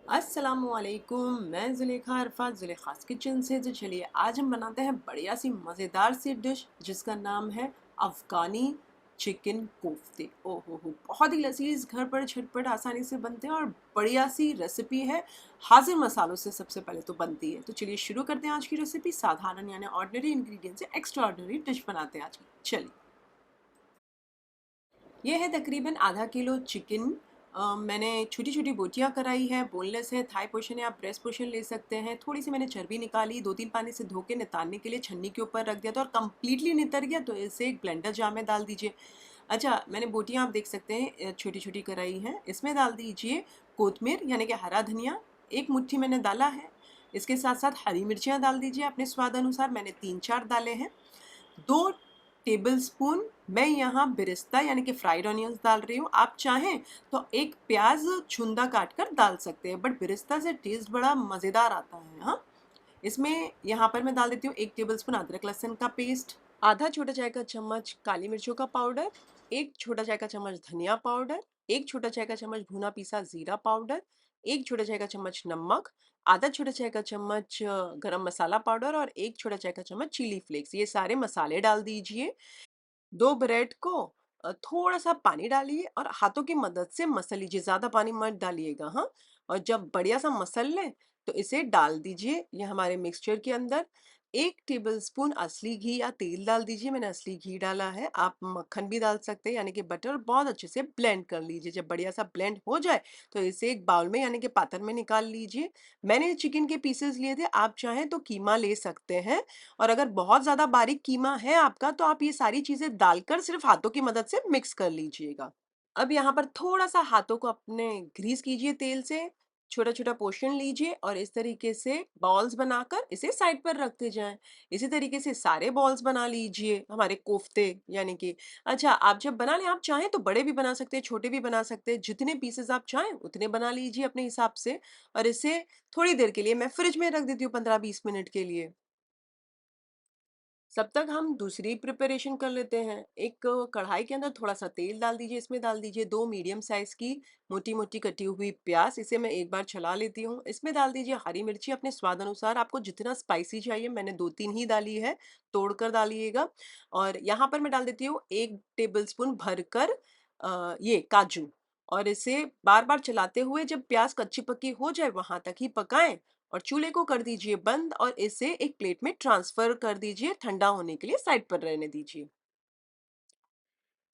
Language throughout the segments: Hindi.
अस्सलामुअलैकुम, मैं ज़ुलेखा अरफात ज़ुलेखास किचन से। तो चलिए आज हम बनाते हैं बढ़िया सी मज़ेदार सी डिश जिसका नाम है अफ़गानी चिकन कोफ्ते। ओहो हो, बहुत ही लजीज, घर पर झटपट आसानी से बनते हैं और बढ़िया सी रेसिपी है। हाजिर मसालों से सबसे पहले तो बनती है। तो चलिए शुरू करते हैं आज की रेसिपी। साधारण यानी ऑर्डिनरी इंग्रेडिएंट से एक्स्ट्रा ऑर्डिनरी डिश बनाते हैं आज की। चलिए, ये है तकरीबन आधा किलो चिकन। मैंने छोटी छोटी बोटियाँ कराई है, बोनलेस है, थाई पोर्शन है, आप ब्रेस्ट पोर्शन ले सकते हैं। थोड़ी सी मैंने चर्बी निकाली, 2-3 पानी से धो के नितारने के लिए छन्नी के ऊपर रख दिया था और कम्प्लीटली नितर गया तो इसे एक ब्लेंडर जार में डाल दीजिए। अच्छा, मैंने बोटियाँ आप देख सकते हैं छोटी छोटी कराई हैं, इसमें डाल दीजिए कोतमीर यानी कि हरा धनिया, एक मुट्ठी मैंने डाला है। इसके साथ साथ हरी मिर्चियाँ डाल दीजिए अपने स्वाद अनुसार, मैंने 3-4 डाले हैं। 2 टेबलस्पून मैं यहाँ बेरेस्ता यानी कि फ्राइड ऑनियंस डाल रही हूँ। आप चाहें तो एक प्याज छुंदा काट कर डाल सकते हैं, बट बेरेस्ता से टेस्ट बड़ा मज़ेदार आता है। हाँ, इसमें यहाँ पर मैं डाल देती हूँ 1 टेबलस्पून अदरक लहसुन का पेस्ट, आधा छोटा चाय का चम्मच काली मिर्चों का पाउडर, 1 छोटा चाय का चम्मच धनिया पाउडर, 1 छोटा चाय का चम्मच भुना पीसा ज़ीरा पाउडर, 1 छोटा चाय का चम्मच नमक, आधा छोटा चाय का चम्मच गरम मसाला पाउडर और 1 छोटा चाय का चम्मच चिली फ्लेक्स। ये सारे मसाले डाल दीजिए। 2 ब्रेड को थोड़ा-सा पानी डालिए और हाथों की मदद से मसल लीजिए, ज़्यादा पानी मत डालिएगा, हाँ? और जब बढ़िया-सा मसल लें, तो इसे डाल दीजिए ये हमारे मिक्सचर के अंदर। 1 टेबलस्पून असली घी या तेल डाल दीजिए, मैंने असली घी डाला है, आप मक्खन भी डाल सकते हैं यानी कि बटर। बहुत अच्छे से ब्लेंड कर लीजिए, जब बढ़िया-सा ब्लेंड हो जाए, तो इसे एक बाउल में यानी कि पात्र में निकाल लीजिए। मैंने चिकन के पीसेज़ लिए थे, आप चाहें तो कीमा ले सकते हैं। और अगर बहुत ज़्यादा बारीक कीमा है आपका तो आप ये सारी चीज़ें डालकर सिर्फ़ हाथों की मदद से मिक्स कर लीजिएगा। अब यहाँ पर थोड़ा-सा हाथों को अपने ग्रीस कीजिए तेल से, छोटा-छोटा पोर्शन लीजिए और इस तरीके से बॉल्स बनाकर इसे साइड पर रखते जाएँ। इसी तरीके से सारे बॉल्स बना लीजिए हमारे कोफ्ते यानी कि। अच्छा, आप जब बना लें, आप चाहें तो बड़े भी बना सकते हैं, छोटे भी बना सकते हैं, जितने पीसेज़ आप चाहें उतने बना लीजिए अपने हिसाब से और इसे थोड़ी देर के लिए मैं फ्रिज में रख देती हूँ 15-20 मिनट के लिए। तब तक हम दूसरी प्रिपरेशन कर लेते हैं। एक कढ़ाई के अंदर थोड़ा-सा तेल डाल दीजिए, इसमें डाल दीजिए 2 मीडियम साइज़ की मोटी-मोटी कटी हुई प्याज़, इसे मैं एक बार चला लेती हूँ। इसमें डाल दीजिए हरी मिर्ची अपने स्वाद अनुसार, आपको जितना स्पाइसी चाहिए, मैंने 2-3 ही डाली है, तोड़कर डालिएगा। और यहाँ पर मैं डाल देती हूँ 1 टेबलस्पून भरकर ये काजू और इसे बार-बार चलाते हुए जब प्याज़ कच्ची-पक्की हो जाए, वहाँ तक ही पकाएँ और चूल्हे को कर दीजिए बंद और इसे एक प्लेट में ट्रांसफर कर दीजिए, ठंडा होने के लिए साइड पर रहने दीजिए।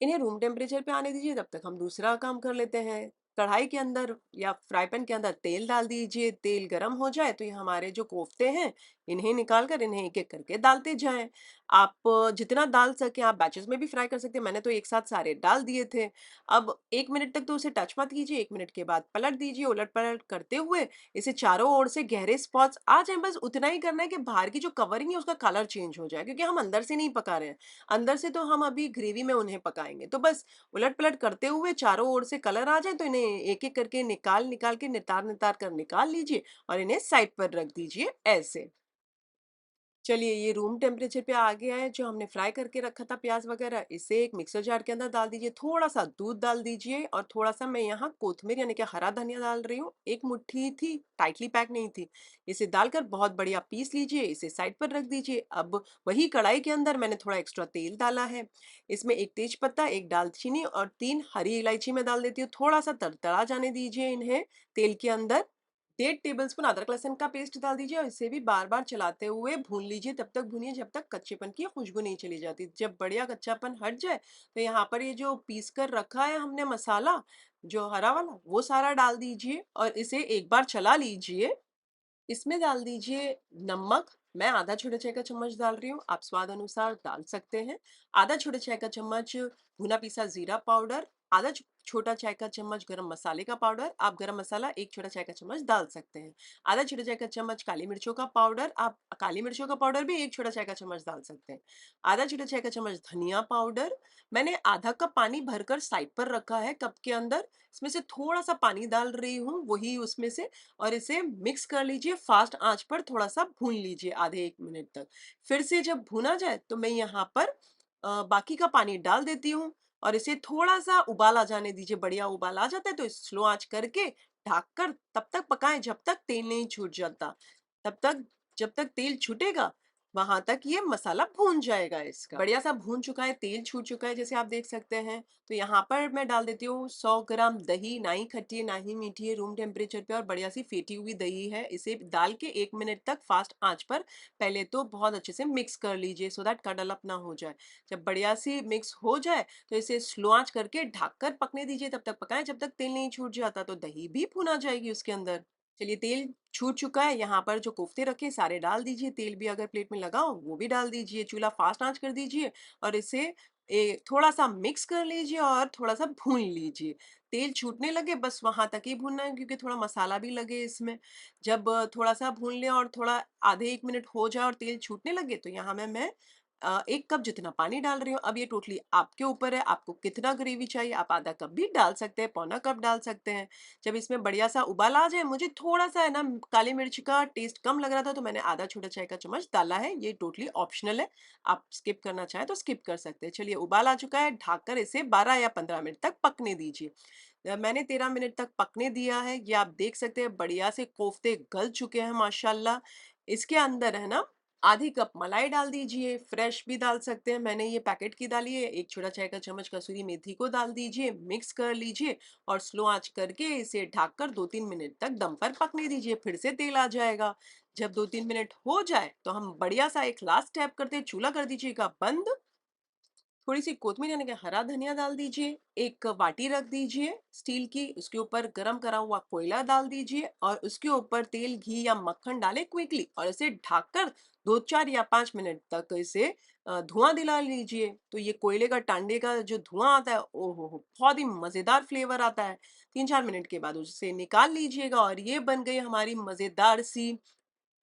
इन्हें रूम टेम्परेचर पे आने दीजिए, तब तक हम दूसरा काम कर लेते हैं। कढ़ाई के अंदर या फ्राई पैन के अंदर तेल डाल दीजिए, तेल गरम हो जाए तो ये हमारे जो कोफ्ते हैं, इन्हें निकाल कर इन्हें एक-एक करके डालते जाएँ। आप जितना डाल सकें आप बैचेज़ में भी फ्राई कर सकते हैं, मैंने तो एक साथ सारे डाल दिए थे। अब 1 मिनट तक तो उसे टच मत कीजिए, 1 मिनट के बाद पलट दीजिए, उलट-पलट करते हुए इसे चारों ओर से गहरे स्पॉट्स आ जाएँ, बस उतना ही करना है कि बाहर की जो कवरिंग है उसका कलर चेंज हो जाए, क्योंकि हम अंदर से नहीं पका रहे हैं। अंदर से तो हम अभी ग्रेवी में उन्हें पकाएँगे। तो बस उलट-पलट करते हुए चारों ओर से कलर आ जाए तो इन्हें एक-एक करके निकाल-निकाल के नितार-नितार कर निकाल लीजिए और इन्हें साइड पर रख दीजिए ऐसे। चलिए, ये रूम टेम्परेचर पे आ गया है, जो हमने फ्राई करके रखा था प्याज़ वगैरह, इसे एक मिक्सर जार के अंदर डाल दीजिए, थोड़ा-सा दूध डाल दीजिए और थोड़ा-सा मैं यहाँ कोतमीर यानी कि हरा धनिया डाल रही हूँ, 1 मुट्ठी थी, टाइटली पैक नहीं थी। इसे डालकर बहुत बढ़िया पीस लीजिए, इसे साइड पर रख दीजिए। अब वही कढ़ाई के अंदर मैंने थोड़ा एक्स्ट्रा तेल डाला है, इसमें 1 तेज पत्ता, 1 दालचीनी और 3 हरी इलायची मैं डाल देती हूँ, थोड़ा-सा तड़तड़ा जाने दीजिए इन्हें तेल के अंदर। 1.5 टेबलस्पून अदरक लहसुन का पेस्ट डाल दीजिए और इसे भी बार-बार चलाते हुए भून लीजिए, तब तक भूनिए जब तक कच्चेपन की खुशबू नहीं चली जाती। जब बढ़िया कच्चापन हट जाए, तो यहाँ पर ये जो पीस कर रखा है हमने मसाला, जो हरा वाला, वो सारा डाल दीजिए और इसे एक बार चला लीजिए। इसमें डाल दीजिए नमक, मैं आधा छोटा चाय का चम्मच डाल रही हूँ, आप स्वाद अनुसार डाल सकते हैं। आधा छोटा चाय का चम्मच भुना पिसा ज़ीरा पाउडर, आधा छोटा चाय का चम्मच गरम मसाले का पाउडर, आप गरम मसाला 1 छोटा चाय का चम्मच डाल सकते हैं। आधा छोटा चाय का चम्मच काली मिर्चों का पाउडर, आप काली मिर्चों का पाउडर भी 1 छोटा चाय का चम्मच डाल सकते हैं। आधा छोटा चाय का चम्मच धनिया पाउडर, मैंने आधा कप पानी भरकर साइड पर रखा है कप के अंदर, इसमें से थोड़ा-सा पानी डाल रही हूँ, वही उसमें से, और इसे मिक्स कर लीजिए, फास्ट आंच पर थोड़ा-सा भून लीजिए आधे 1 मिनट तक। फिर से जब भुना जाए तो मैं यहाँ पर बाकी का पानी डाल देती हूँ और इसे थोड़ा-सा उबाल आ जाने दीजिए, बढ़िया उबाल आ जाता है तो स्लो आँच करके ढककर तब तक पकाएं जब तक तेल नहीं छूट जाता। तब तक जब तक तेल छूटेगा वहां तक ये मसाला भून जाएगा। इसका बढ़िया सा भून चुका है, तेल छूट चुका है जैसे आप देख सकते हैं। तो यहाँ पर मैं डाल देती हूँ 100 ग्राम दही, ना ही खट्टी है ना ही मीठी है, रूम टेम्परेचर पे और बढ़िया सी फेटी हुई दही है। इसे डाल के 1 मिनट तक फास्ट आंच पर पहले तो बहुत अच्छे से मिक्स कर लीजिए सो दैट कडल ना हो जाए। जब बढ़िया सी मिक्स हो जाए तो इसे स्लो आंच करके ढककर पकने दीजिए। तब तक पकाएं जब तक तेल नहीं छूट जाता, तो दही भी भुना जाएगी उसके अंदर। चलिए तेल छूट चुका है, यहाँ पर जो कोफ्ते रखे सारे डाल दीजिए। तेल भी अगर प्लेट में लगा हो वो भी डाल दीजिए। चूल्हा फास्ट आंच कर दीजिए और इसे थोड़ा सा मिक्स कर लीजिए और थोड़ा सा भून लीजिए। तेल छूटने लगे बस वहां तक ही भूनना है, क्योंकि थोड़ा मसाला भी लगे इसमें। जब थोड़ा सा भून लें और थोड़ा आधे 1 मिनट हो जाए और तेल छूटने लगे, तो यहाँ मैं 1 कप जितना पानी डाल रही हूँ। अब ये टोटली आपके ऊपर है, आपको कितना ग्रेवी चाहिए। आप आधा कप भी डाल सकते हैं, पौना कप डाल सकते हैं। जब इसमें बढ़िया सा उबाल आ जाए, मुझे थोड़ा सा है ना काली मिर्च का टेस्ट कम लग रहा था, तो मैंने आधा छोटा चाय का चम्मच डाला है। ये टोटली ऑप्शनल है, आप स्किप करना चाहें तो स्किप कर सकते हैं। चलिए उबाल आ चुका है, ढककर इसे 12 या 15 मिनट तक पकने दीजिए। मैंने 13 मिनट तक पकने दिया है। ये आप देख सकते हैं बढ़िया से कोफ्ते गल चुके हैं माशाल्लाह। इसके अंदर है ना आधी कप मलाई डाल दीजिए, फ्रेश भी डाल सकते हैं, मैंने ये पैकेट की डाली है। 1 छोटा चाय का चम्मच कसूरी मेथी को डाल दीजिए, मिक्स कर लीजिए और स्लो आंच करके इसे ढककर 2-3 मिनट तक दम पर पकने दीजिए। फिर से तेल आ जाएगा। जब 2-3 मिनट हो जाए तो हम बढ़िया सा एक लास्ट स्टेप करते हैं, चूल्हा कर दीजिएगा बंद। थोड़ी-सी कोत्मीर यानी कि हरा धनिया डाल दीजिए, एक वाटी रख दीजिए स्टील की, उसके ऊपर गरम करा हुआ कोयला डाल दीजिए और उसके ऊपर तेल, घी या मक्खन डालें क्विकली और इसे ढककर 2, 4 या 5 मिनट तक इसे धुआँ दिला लीजिए। तो ये कोयले का टांडे का जो धुआँ आता है, ओह हो! बहुत ही मज़ेदार फ्लेवर आता है। 3-4 मिनट के बाद उसे निकाल लीजिएगा और ये बन गई हमारी मज़ेदार सी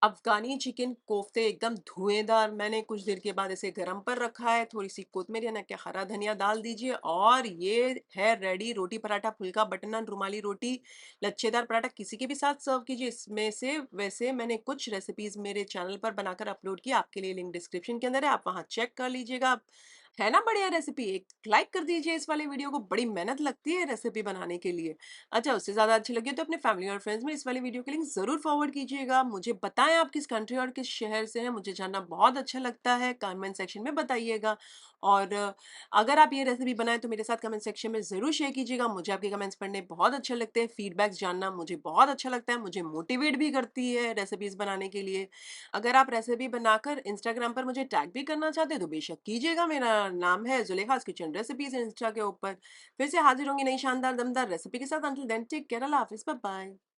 अफ़गानी चिकन कोफ्ते, एकदम धुएँदार। मैंने कुछ देर के बाद इसे गरम पर रखा है, थोड़ी-सी कोत्मीर यानी कि हरा धनिया डाल दीजिए और ये है रेडी। रोटी, पराठा, फुल्का, बटर नान, रुमाली रोटी, लच्छेदार पराठा किसी के भी साथ सर्व कीजिए। इसमें से वैसे मैंने कुछ रेसिपीज़ मेरे चैनल पर बनाकर अपलोड की, आपके लिए लिंक डिस्क्रिप्शन के अंदर है, आप वहाँ चेक कर लीजिएगा। है ना बढ़िया रेसिपी? एक लाइक कर दीजिए इस वाले वीडियो को, बड़ी मेहनत लगती है रेसिपी बनाने के लिए। अच्छा, उससे ज़्यादा अच्छी लगी तो अपने फैमिली और फ्रेंड्स में इस वाली वीडियो की लिंक ज़रूर फॉरवर्ड कीजिएगा। मुझे बताएँ आप किस कंट्री और किस शहर से हैं, मुझे जानना बहुत अच्छा लगता है, कमेंट सेक्शन में बताइएगा। और अगर आप ये रेसिपी बनाएँ तो मेरे साथ कमेंट सेक्शन में ज़रूर शेयर कीजिएगा। मुझे आपके कमेंट्स पढ़ने बहुत अच्छे लगते हैं, फीडबैक्स जानना मुझे बहुत अच्छा लगता है, मुझे मोटिवेट भी करती है रेसिपीज़ बनाने के लिए। अगर आप रेसिपी बनाकर इंस्टाग्राम पर मुझे टैग भी करना चाहते हैं तो बेशक कीजिएगा। मेरा नाम है ज़ुलेखास किचन रेसिपीज़ इंस्टा के ऊपर। फिर से हाज़िर होंगी नई शानदार दमदार रेसिपी के साथ। अंटिल देन टेक केयर, अल्लाह हाफ़िज़, बाय बाय।